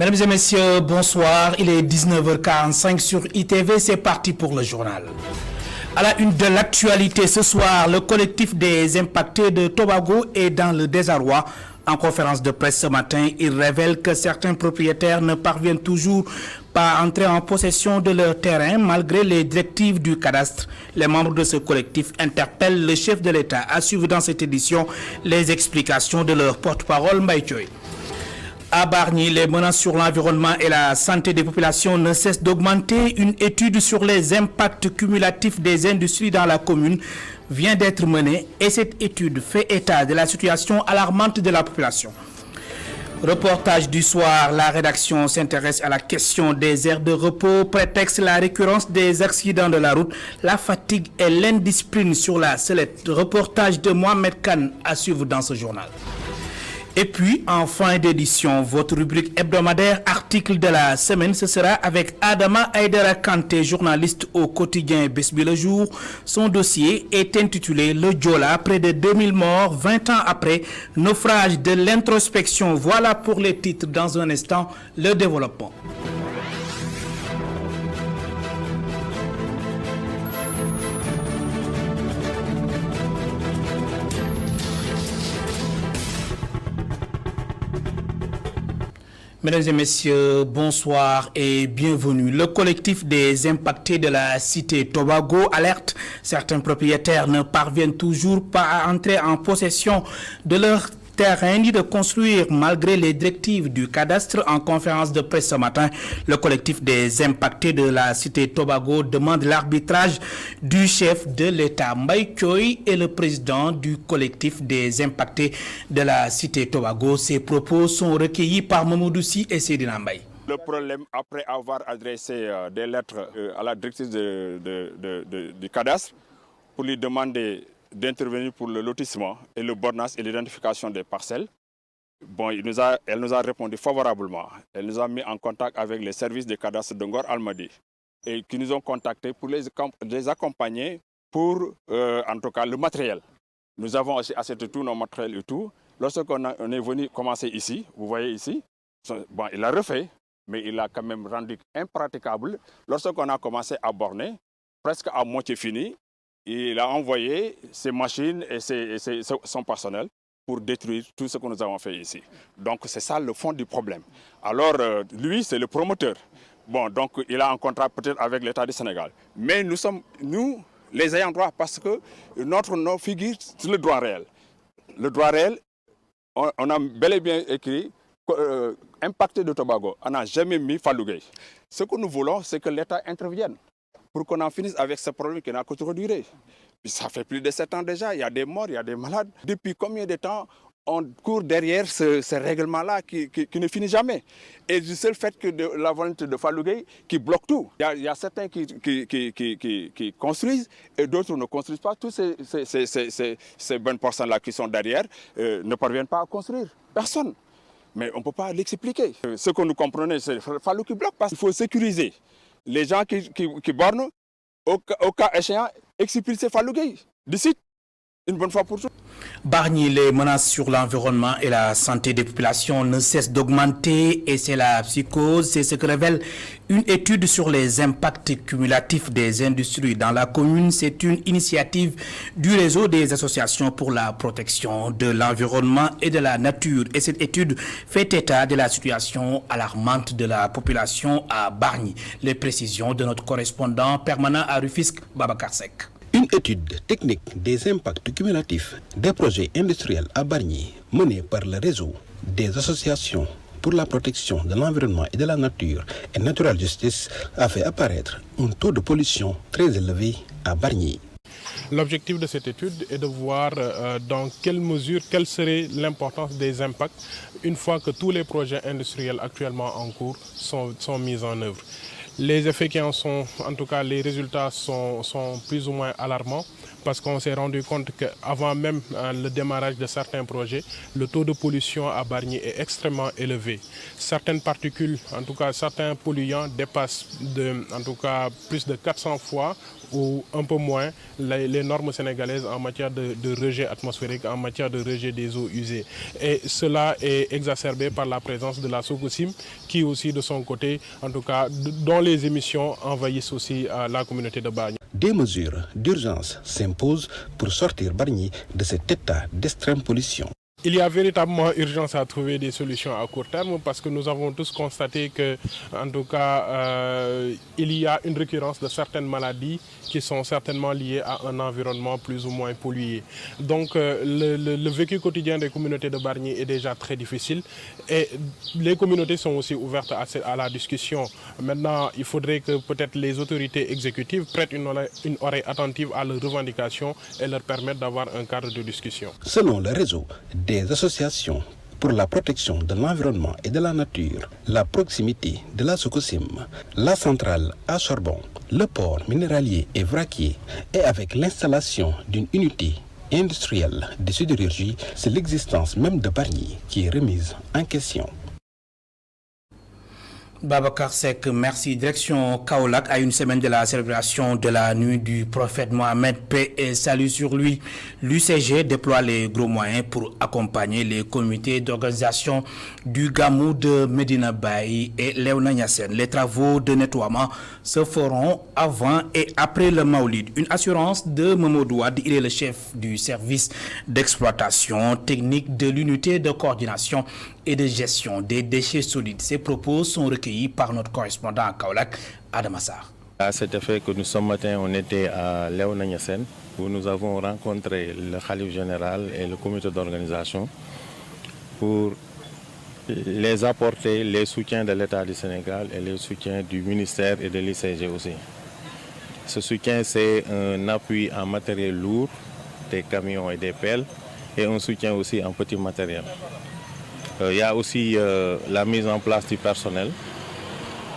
Mesdames et messieurs, bonsoir. Il est 19h45 sur ITV. C'est parti pour le journal. À la une de l'actualité ce soir, le collectif des impactés de Tobago est dans le désarroi. En conférence de presse ce matin, il révèle que certains propriétaires ne parviennent toujours pas à entrer en possession de leur terrain malgré les directives du cadastre. Les membres de ce collectif interpellent le chef de l'État à suivre dans cette édition les explications de leur porte-parole Mbaye Thioye. À Bargny, les menaces sur l'environnement et la santé des populations ne cessent d'augmenter. Une étude sur les impacts cumulatifs des industries dans la commune vient d'être menée et cette étude fait état de la situation alarmante de la population. Reportage du soir, la rédaction s'intéresse à la question des aires de repos, prétexte la récurrence des accidents de la route, la fatigue et l'indiscipline sur la sellette. Reportage de Mohamed Khan à suivre dans ce journal. Et puis, en fin d'édition, votre rubrique hebdomadaire article de la semaine, ce sera avec Adama Aïdara Kanté, journaliste au quotidien Besbi le jour. Son dossier est intitulé Le Djola, près de 2000 morts, 20 ans après, naufrage de l'introspection. Voilà pour les titres. Dans un instant, le développement. Mesdames et messieurs, bonsoir et bienvenue. Le collectif des impactés de la cité Tobago alerte. Certains propriétaires ne parviennent toujours pas à entrer en possession de leur terrain ni de construire malgré les directives du cadastre. En conférence de presse ce matin, le collectif des impactés de la cité Tobago demande l'arbitrage du chef de l'État. Mbaye Thioye est le président du collectif des impactés de la cité Tobago. Ses propos sont recueillis par Mamoudou Sy et Seydina Mbaye. Le problème, après avoir adressé des lettres à la directrice du cadastre pour lui demander d'intervenir pour le lotissement et le bornage et l'identification des parcelles. Bon, elle nous a répondu favorablement. Elle nous a mis en contact avec les services des cadastres de Ngor Almadi et qui nous ont contactés pour les accompagner pour, en tout cas, le matériel. Nous avons aussi acheté tout nos matériels et tout. Lorsqu'on est venu commencer ici, vous voyez ici, bon, il a refait, mais il a quand même rendu impraticable. Lorsqu'on a commencé à borner, presque à moitié fini, il a envoyé ses machines et son personnel pour détruire tout ce que nous avons fait ici. Donc c'est ça le fond du problème. Alors lui, c'est le promoteur. Bon, donc il a un contrat peut-être avec l'État du Sénégal. Mais nous sommes, nous, les ayants droit, parce que notre nom figure sur le droit réel. Le droit réel, on a bel et bien écrit impacté de Tobago. On n'a jamais mis Fallou Gueye. Ce que nous voulons, c'est que l'État intervienne pour qu'on en finisse avec ce problème qui n'a que trop duré. Puis ça fait plus de 7 ans déjà, il y a des morts, il y a des malades. Depuis combien de temps on court derrière ce règlement-là qui ne finit jamais? Et du seul fait que de la volonté de Fallou Gueye qui bloque tout. Il y a certains qui construisent et d'autres ne construisent pas. Tous ces bonnes personnes-là qui sont derrière ne parviennent pas à construire. Personne. Mais on ne peut pas l'expliquer. Ce que nous comprenons, c'est Fallou qui bloque parce qu'il faut sécuriser les gens qui bornent, au cas échéant, expulser Fallou Gueye d'ici, une bonne fois pour toutes. Bargny, les menaces sur l'environnement et la santé des populations ne cessent d'augmenter et c'est la psychose. C'est ce que révèle une étude sur les impacts cumulatifs des industries dans la commune. C'est une initiative du réseau des associations pour la protection de l'environnement et de la nature. Et cette étude fait état de la situation alarmante de la population à Bargny. Les précisions de notre correspondant permanent à Rufisque, Babacar Seck. Une étude technique des impacts cumulatifs des projets industriels à Bargny menée par le réseau des associations pour la protection de l'environnement et de la nature et Natural Justice a fait apparaître un taux de pollution très élevé à Bargny. L'objectif de cette étude est de voir dans quelle mesure, quelle serait l'importance des impacts une fois que tous les projets industriels actuellement en cours sont mis en œuvre. Les effets qui en sont, en tout cas les résultats sont plus ou moins alarmants parce qu'on s'est rendu compte qu'avant même le démarrage de certains projets, le taux de pollution à Bargny est extrêmement élevé. Certaines particules, en tout cas certains polluants, dépassent en tout cas plus de 400 fois ou un peu moins les normes sénégalaises en matière de rejet atmosphérique, en matière de rejet des eaux usées. Et cela est exacerbé par la présence de la Sococim qui aussi de son côté, en tout cas, dont les émissions envahissent aussi la communauté de Bargny. Des mesures d'urgence s'imposent pour sortir Bargny de cet état d'extrême pollution. Il y a véritablement urgence à trouver des solutions à court terme parce que nous avons tous constaté que, en tout cas, il y a une récurrence de certaines maladies qui sont certainement liées à un environnement plus ou moins pollué. Donc, le vécu quotidien des communautés de Bargny est déjà très difficile et les communautés sont aussi ouvertes à la discussion. Maintenant, il faudrait que peut-être les autorités exécutives prêtent une oreille attentive à leurs revendications et leur permettent d'avoir un cadre de discussion. Selon le réseau des associations pour la protection de l'environnement et de la nature, la proximité de la Sococim, la centrale à charbon, le port minéralier et vraquier, et avec l'installation d'une unité industrielle de sidérurgie, c'est l'existence même de Bargny qui est remise en question. Babacar Seck, merci. Direction Kaolack, à une semaine de la célébration de la nuit du prophète Mohamed, paix et salut sur lui. L'UCG déploie les gros moyens pour accompagner les comités d'organisation du Gamou de Medina Baye et Léona Niassène. Les travaux de nettoiement se feront avant et après le Maoulid. Une assurance de Momodou Wade, il est le chef du service d'exploitation technique de l'unité de coordination et de gestion des déchets solides. Ces propos sont recueillis par notre correspondant à Kaolack, Adam Assar. À cet effet que nous, ce matin, on était à Léona Niassène, où nous avons rencontré le Khalife général et le comité d'organisation pour les apporter les soutiens de l'État du Sénégal et les soutiens du ministère et de l'ICG aussi. Ce soutien, c'est un appui en matériel lourd, des camions et des pelles, et un soutien aussi en petit matériel. Il y a aussi la mise en place du personnel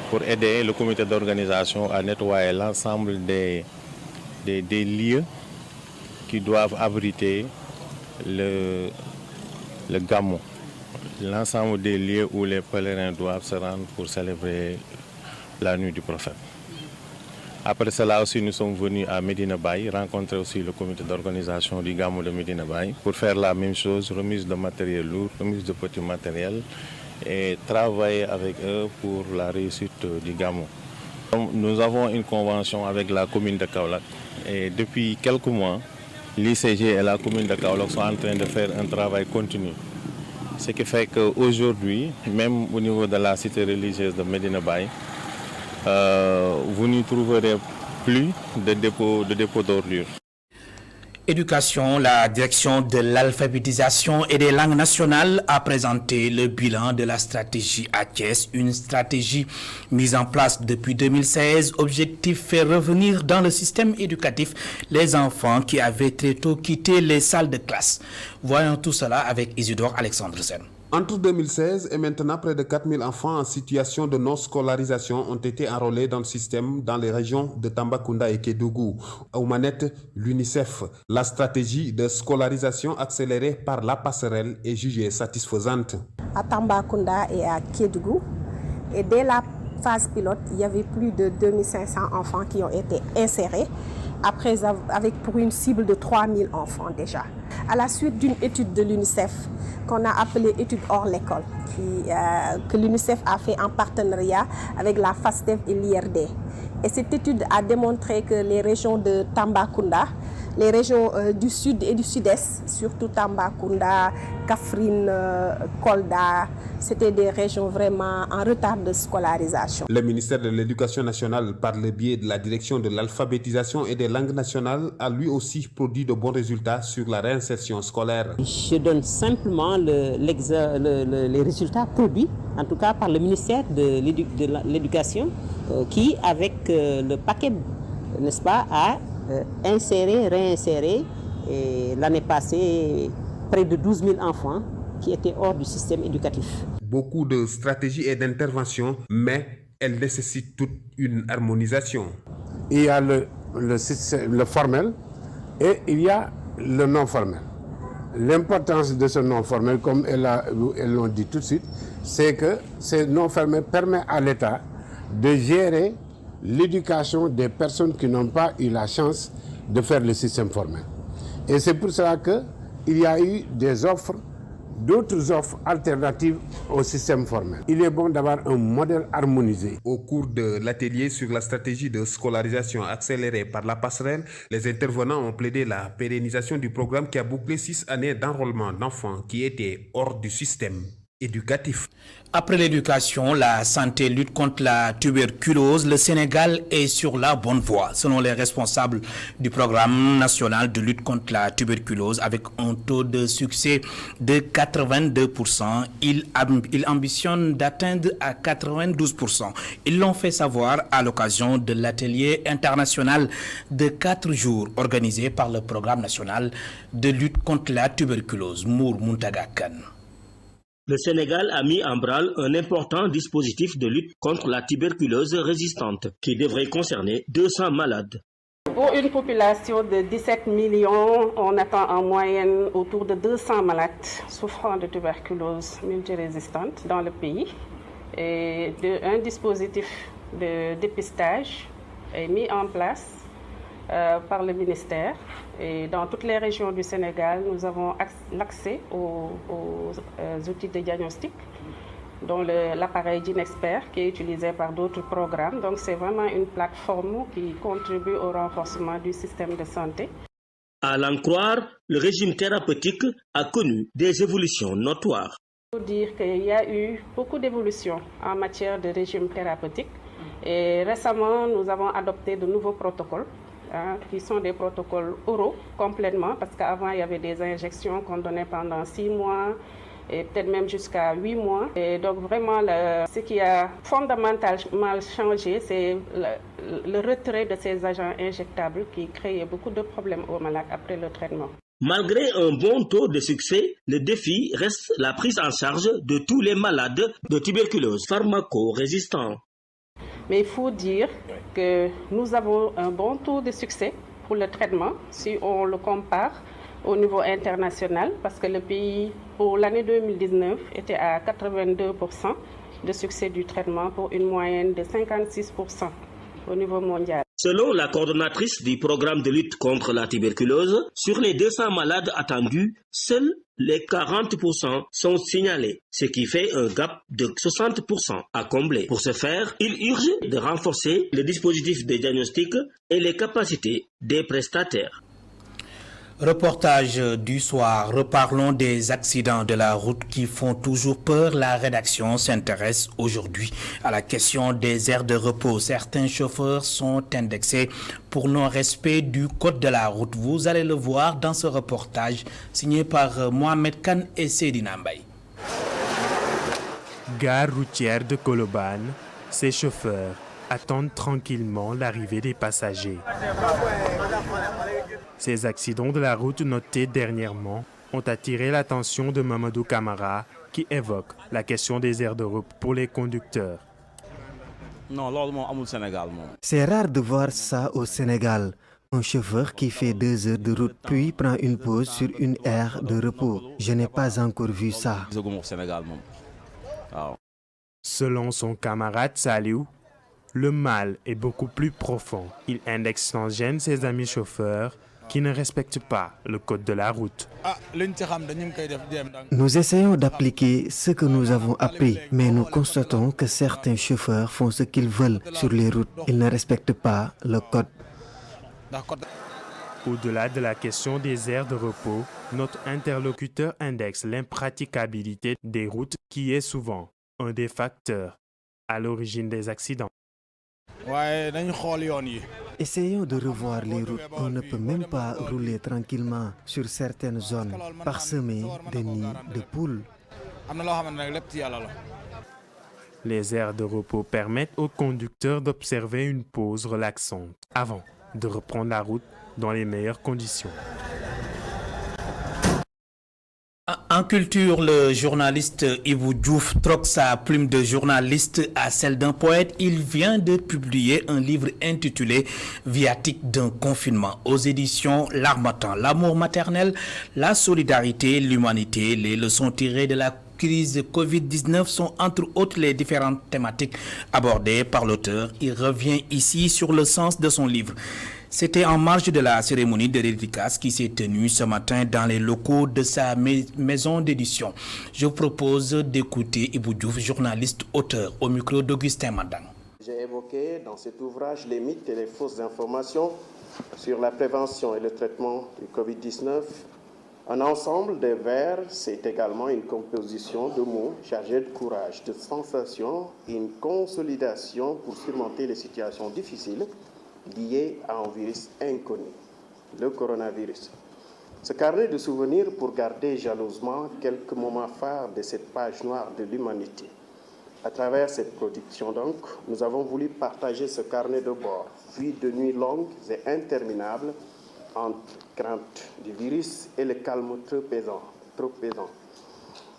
pour aider le comité d'organisation à nettoyer l'ensemble des lieux qui doivent abriter le Gamou. L'ensemble des lieux où les pèlerins doivent se rendre pour célébrer la nuit du prophète. Après cela aussi, nous sommes venus à Medina Baye, rencontrer aussi le comité d'organisation du Gamou de Medina Baye pour faire la même chose, remise de matériel lourd, remise de petits matériel et travailler avec eux pour la réussite du Gamou. Nous avons une convention avec la commune de Kaolack et depuis quelques mois, l'ICG et la commune de Kaolack sont en train de faire un travail continu. Ce qui fait qu'aujourd'hui, même au niveau de la cité religieuse de Medina Baye, vous n'y trouverez plus de dépôt d'ordures. Éducation, la direction de l'alphabétisation et des langues nationales a présenté le bilan de la stratégie à Thiès, une stratégie mise en place depuis 2016. Objectif, faire revenir dans le système éducatif les enfants qui avaient très tôt quitté les salles de classe. Voyons tout cela avec Isidore Alexandre Sen. Entre 2016 et maintenant, près de 4000 enfants en situation de non-scolarisation ont été enrôlés dans le système dans les régions de Tambacounda et Kédougou. Aux manettes, l'UNICEF. La stratégie de scolarisation accélérée par la passerelle est jugée satisfaisante. À Tambacounda et à Kédougou, et dès la phase pilote, il y avait plus de 2500 enfants qui ont été insérés, avec pour une cible de 3000 enfants déjà. À la suite d'une étude de l'UNICEF qu'on a appelée étude hors l'école, que l'UNICEF a fait en partenariat avec la FASTEF et l'IRD. Et cette étude a démontré que les régions de Tambacounda, les régions du sud et du sud-est, surtout Tambacounda, Kaffrine, Kolda, c'était des régions vraiment en retard de scolarisation. Le ministère de l'Éducation nationale, par le biais de la direction de l'alphabétisation et des langues nationales, a lui aussi produit de bons résultats sur la réinsertion scolaire. Je donne simplement les résultats produits, en tout cas par le ministère de l'Éducation, qui, avec le paquet, n'est-ce pas, a inséré, réinséré, et l'année passée, près de 12 000 enfants qui étaient hors du système éducatif. Beaucoup de stratégies et d'interventions, mais elles nécessitent toute une harmonisation. Il y a le formel, Et il y a le non formel. L'importance de ce non formel, comme elles l'ont dit tout de suite, c'est que ce non formel permet à l'État de gérer l'éducation des personnes qui n'ont pas eu la chance de faire le système formel. Et c'est pour cela qu'il y a eu d'autres offres alternatives au système formel. Il est bon d'avoir un modèle harmonisé. Au cours de l'atelier sur la stratégie de scolarisation accélérée par la passerelle, les intervenants ont plaidé la pérennisation du programme qui a bouclé 6 années d'enrôlement d'enfants qui étaient hors du système éducatif. Après l'éducation, la santé, lutte contre la tuberculose, le Sénégal est sur la bonne voie, selon les responsables du programme national de lutte contre la tuberculose, avec un taux de succès de 82%. Il ambitionne d'atteindre à 92%. Ils l'ont fait savoir à l'occasion de l'atelier international de 4 jours organisé par le programme national de lutte contre la tuberculose, Mour Muntaga Kane. Le Sénégal a mis en branle un important dispositif de lutte contre la tuberculose résistante qui devrait concerner 200 malades. Pour une population de 17 millions, on attend en moyenne autour de 200 malades souffrant de tuberculose multirésistante dans le pays. Et un dispositif de dépistage est mis en place par le ministère. Et dans toutes les régions du Sénégal, nous avons l'accès aux outils de diagnostic, dont l'appareil Ginexpert qui est utilisé par d'autres programmes. Donc c'est vraiment une plateforme qui contribue au renforcement du système de santé. À l'en croire, le régime thérapeutique a connu des évolutions notoires. Il faut dire qu'il y a eu beaucoup d'évolutions en matière de régime thérapeutique. Et récemment, nous avons adopté de nouveaux protocoles. Qui sont des protocoles oraux complètement, parce qu'avant il y avait des injections qu'on donnait pendant 6 mois et peut-être même jusqu'à 8 mois. Et donc vraiment, ce qui a fondamentalement changé, c'est le retrait de ces agents injectables qui créaient beaucoup de problèmes aux malades après le traitement. Malgré un bon taux de succès, le défi reste la prise en charge de tous les malades de tuberculose pharmaco-résistants. Mais il faut dire que nous avons un bon taux de succès pour le traitement si on le compare au niveau international, parce que le pays, pour l'année 2019, était à 82% de succès du traitement pour une moyenne de 56% au niveau mondial. Selon la coordonnatrice du programme de lutte contre la tuberculose, sur les 200 malades attendus, seuls les 40% sont signalés, ce qui fait un gap de 60% à combler. Pour ce faire, il urge de renforcer le dispositif de diagnostic et les capacités des prestataires. Reportage du soir, reparlons des accidents de la route qui font toujours peur. La rédaction s'intéresse aujourd'hui à la question des aires de repos. Certains chauffeurs sont indexés pour non-respect du code de la route. Vous allez le voir dans ce reportage signé par Mohamed Khan et Seydina Mbaye. Gare routière de Colobane, ces chauffeurs attendent tranquillement l'arrivée des passagers. Ces accidents de la route notés dernièrement ont attiré l'attention de Mamadou Camara qui évoque la question des aires de repos pour les conducteurs. C'est rare de voir ça au Sénégal. Un chauffeur qui fait 2 heures de route puis prend une pause sur une aire de repos. Je n'ai pas encore vu ça. Selon son camarade Saliou, le mal est beaucoup plus profond. Il indexe sans gêne ses amis chauffeurs qui ne respectent pas le code de la route. Nous essayons d'appliquer ce que nous avons appris, mais nous constatons que certains chauffeurs font ce qu'ils veulent sur les routes. Ils ne respectent pas le code. Au-delà de la question des aires de repos, notre interlocuteur indexe l'impraticabilité des routes qui est souvent un des facteurs à l'origine des accidents. Essayons de revoir les routes. On ne peut même pas rouler tranquillement sur certaines zones parsemées de nids de poules. Les aires de repos permettent aux conducteurs d'observer une pause relaxante avant de reprendre la route dans les meilleures conditions. En culture, le journaliste Ibou Diouf troque sa plume de journaliste à celle d'un poète. Il vient de publier un livre intitulé « Viatique d'un confinement » aux éditions L'Harmattan. L'amour maternel, la solidarité, l'humanité, les leçons tirées de la crise Covid-19 sont entre autres les différentes thématiques abordées par l'auteur. Il revient ici sur le sens de son livre. C'était en marge de la cérémonie de dédicace qui s'est tenue ce matin dans les locaux de sa maison d'édition. Je vous propose d'écouter Ibou Diouf, journaliste auteur, au micro d'Augustin Mandang. J'ai évoqué dans cet ouvrage les mythes et les fausses informations sur la prévention et le traitement du Covid-19. Un ensemble de vers, c'est également une composition de mots chargés de courage, de sensations et une consolidation pour surmonter les situations difficiles liées à un virus inconnu, le coronavirus. Ce carnet de souvenirs pour garder jalousement quelques moments phares de cette page noire de l'humanité. À travers cette production donc, nous avons voulu partager ce carnet de bord, fruit de nuits longues et interminables, entre crainte du virus et le calme trop pesant.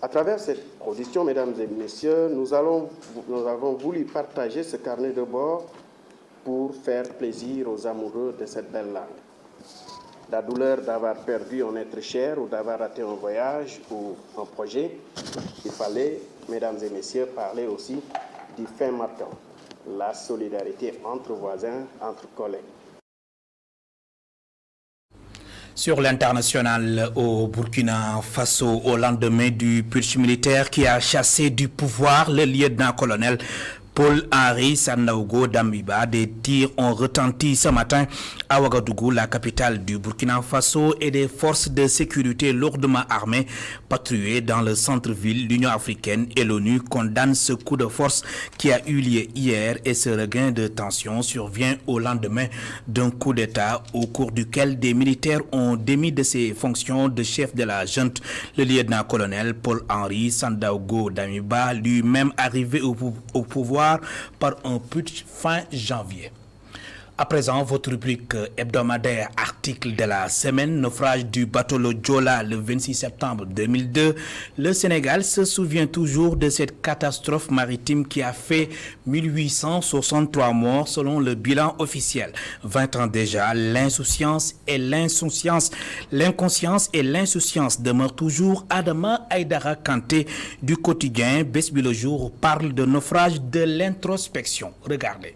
À travers cette production, mesdames et messieurs, nous avons voulu partager ce carnet de bord pour faire plaisir aux amoureux de cette belle langue. La douleur d'avoir perdu un être cher ou d'avoir raté un voyage ou un projet, il fallait, mesdames et messieurs, parler aussi du fin marquant, la solidarité entre voisins, entre collègues. Sur l'international au Burkina Faso, au lendemain du putsch militaire qui a chassé du pouvoir le lieutenant-colonel Paul-Henri Sandaogo Damiba, des tirs ont retenti ce matin à Ouagadougou, la capitale du Burkina Faso, et des forces de sécurité lourdement armées patrouillaient dans le centre-ville. L'Union africaine et l'ONU condamnent ce coup de force qui a eu lieu hier, et ce regain de tension survient au lendemain d'un coup d'État au cours duquel des militaires ont démis de ses fonctions de chef de la junte le lieutenant-colonel Paul-Henri Sandaogo Damiba, lui-même arrivé au pouvoir par un putsch fin janvier. À présent, votre rubrique hebdomadaire article de la semaine, naufrage du bateau le Joola le 26 septembre 2002. Le Sénégal se souvient toujours de cette catastrophe maritime qui a fait 1863 morts selon le bilan officiel. 20 ans déjà, l'inconscience et l'insouciance demeurent toujours. Adama Aïdara Kanté du quotidien Bes Bi Le Jour parle de naufrage de l'introspection. Regardez.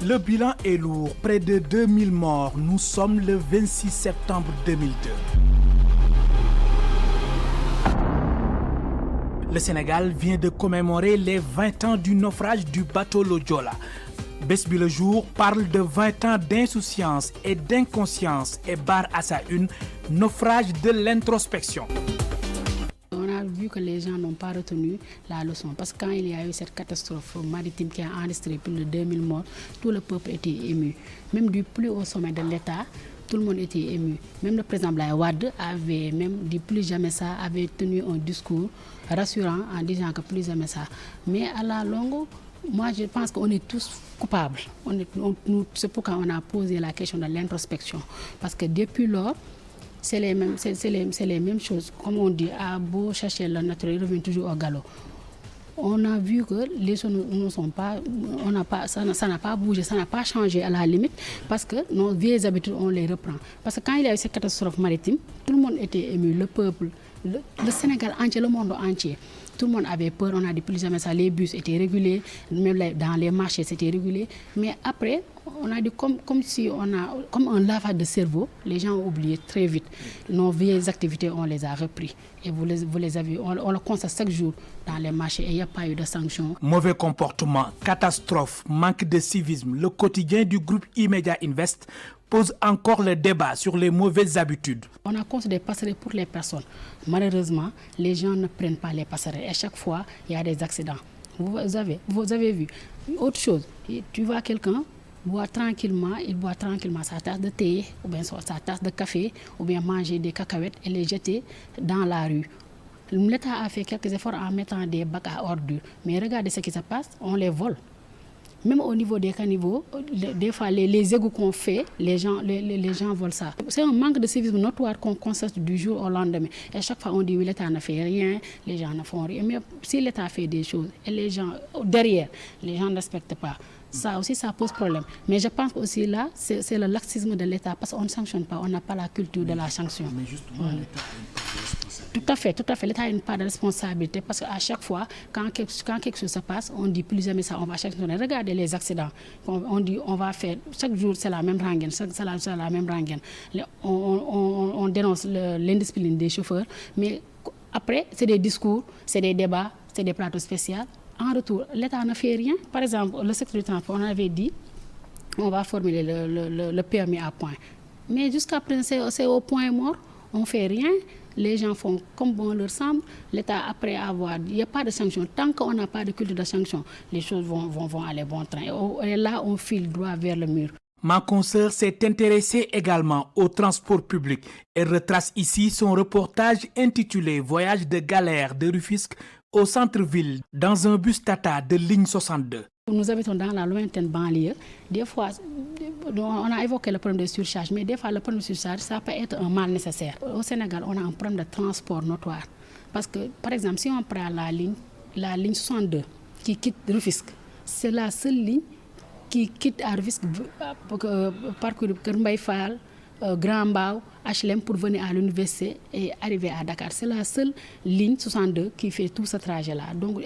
Le bilan est lourd, près de 2000 morts. Nous sommes le 26 septembre 2002. Le Sénégal vient de commémorer les 20 ans du naufrage du bateau le Joola. Bes Bi Le Jour parle de 20 ans d'insouciance et d'inconscience et barre à sa une naufrage de l'introspection. On a vu que les gens n'ont pas retenu la leçon parce que quand il y a eu cette catastrophe maritime qui a enregistré plus de 2000 morts, tout le peuple était ému. Même du plus haut sommet de l'État, tout le monde était ému. Même le président Abdoulaye Wade avait même dit plus jamais ça, avait tenu un discours rassurant en disant que plus jamais ça. Mais à la longue, moi je pense qu'on est tous coupables. C'est pourquoi on a posé la question de l'introspection. Parce que depuis lors, c'est les mêmes choses. Comme on dit, à beau chercher le naturel, il revient toujours au galop. On a vu que les choses ne sont pas, ça n'a pas bougé, ça n'a pas changé à la limite, parce que nos vieilles habitudes, on les reprend. Parce que quand il y a eu cette catastrophe maritime, tout le monde était ému, le peuple, le Sénégal entier, le monde entier. Tout le monde avait peur, on a dit plus jamais ça, les bus étaient régulés, même dans les marchés c'était régulé. Mais après, on a dit comme un lavage de cerveau, les gens ont oublié très vite. Nos vieilles activités, on les a repris. Et vous les avez, on le constate chaque jour dans les marchés et il n'y a pas eu de sanctions. Mauvais comportement, catastrophe, manque de civisme, le quotidien du groupe E-Media Invest pose encore le débat sur les mauvaises habitudes. On a construit des passerelles pour les personnes. Malheureusement, les gens ne prennent pas les passerelles. Et chaque fois, il y a des accidents. Vous avez vu. Autre chose, tu vois quelqu'un boire tranquillement, il boit tranquillement sa tasse de thé, ou bien sa tasse de café, ou bien manger des cacahuètes et les jeter dans la rue. L'État a fait quelques efforts en mettant des bacs à ordures. Mais regardez ce qui se passe, on les vole. Même au niveau des caniveaux, des fois, les égouts qu'on fait, les gens volent ça. C'est un manque de civisme notoire qu'on constate du jour au lendemain. Et chaque fois, on dit oui, l'État ne fait rien, les gens ne font rien. Mais si l'État fait des choses et les gens, derrière, les gens ne respectent pas, ça aussi, ça pose problème. Mais je pense aussi là, c'est le laxisme de l'État parce qu'on ne sanctionne pas, on n'a pas la culture de la sanction. Mais justement, l'État a une part de responsabilité. Tout à fait. L'État a une part de responsabilité parce qu'à chaque fois, quand quelque chose se passe, on dit plus jamais ça, on va sanctionner. Regardez les accidents. On dit, on va faire, chaque jour, c'est la même rengaine, c'est la même rengaine. On dénonce l'indiscipline des chauffeurs, mais après, c'est des discours, c'est des débats, c'est des plateaux spéciaux. En retour, l'État ne fait rien. Par exemple, le secteur du transport, on avait dit, on va formuler le permis à point. Mais jusqu'à présent, c'est au point mort. On ne fait rien. Les gens font comme bon leur semble. L'État, après avoir... Il n'y a pas de sanction. Tant qu'on n'a pas de culture de sanction, les choses vont aller bon train. Et là, on file droit vers le mur. Ma consoeur s'est intéressée également au transport public. Elle retrace ici son reportage intitulé « Voyage de galère de Rufisque » au centre-ville, dans un bus Tata de ligne 62. Nous habitons dans la lointaine banlieue. Des fois, on a évoqué le problème de surcharge, mais des fois, le problème de surcharge, ça peut être un mal nécessaire. Au Sénégal, on a un problème de transport notoire. Parce que, par exemple, si on prend la ligne 62 qui quitte Rufisque, c'est la seule ligne qui quitte à Rufisque parcourir Kermbaye Fall, Grand Mbao, HLM pour venir à l'université et arriver à Dakar. C'est la seule ligne 62 qui fait tout ce trajet-là. Donc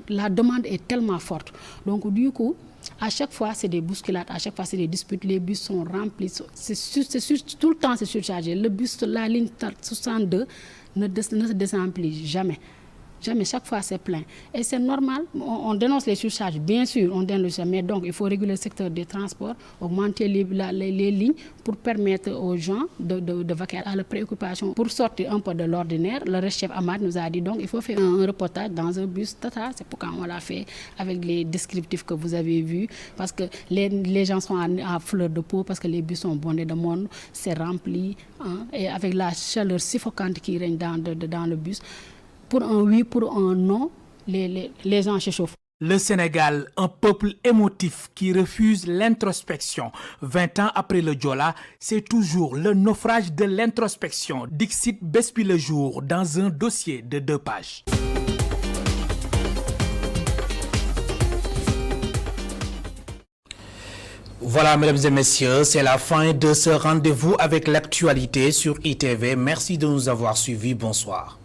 la demande est tellement forte. Donc du coup, à chaque fois, c'est des bousculades, à chaque fois, c'est des disputes. Les bus sont remplis. Tout le temps, c'est surchargé. Le bus, la ligne 62 ne se désemplit jamais. Jamais, chaque fois c'est plein. Et c'est normal, on dénonce les surcharges, bien sûr, on dénonce, mais donc il faut réguler le secteur des transports, augmenter les lignes pour permettre aux gens de vaquer à leurs préoccupations. Pour sortir un peu de l'ordinaire, le chef Ahmad nous a dit donc il faut faire un reportage dans un bus Tata. C'est pourquoi on l'a fait avec les descriptifs que vous avez vus, parce que les gens sont à fleur de peau, parce que les bus sont bondés de monde, c'est rempli, hein, et avec la chaleur suffocante qui règne dans le bus. Pour un oui, pour un non, les gens s'échauffent. Le Sénégal, un peuple émotif qui refuse l'introspection. 20 ans après le Diola, c'est toujours le naufrage de l'introspection. Dixit Bespi le jour dans un dossier de 2 pages. Voilà, mesdames et messieurs, c'est la fin de ce rendez-vous avec l'actualité sur ITV. Merci de nous avoir suivis. Bonsoir.